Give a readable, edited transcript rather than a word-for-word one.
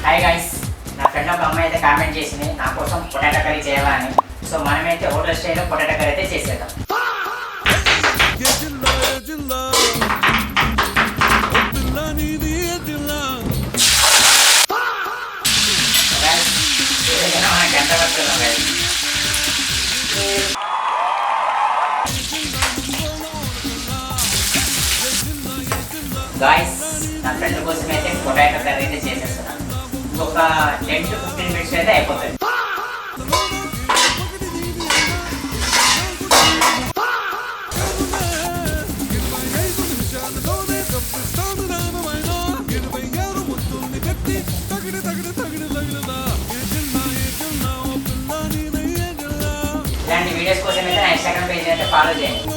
Hi guys, నా friend ఒక అమ్మాయి అయితే కామెంట్ చేసింది నా కోసం పొటాటో కర్రీ చేయాలా అని. సో మనమైతే హోటల్ స్టైల్లో పొటాటో కర్రీ అయితే చేసేద్దాం. గంట పడుతున్నాం గాయస్. నా ఫ్రెండ్ కోసం అయితే పొటాటో కర్రీ అయితే చేసేస్తున్నాను. ఇంకొక 10 to 15 minutes అయితే అయిపోతుంది. ఇలాంటి వీడియోస్ కోసం అయితే నా ఇన్స్టాగ్రామ్ పేజ్ అయితే ఫాలో చేయండి.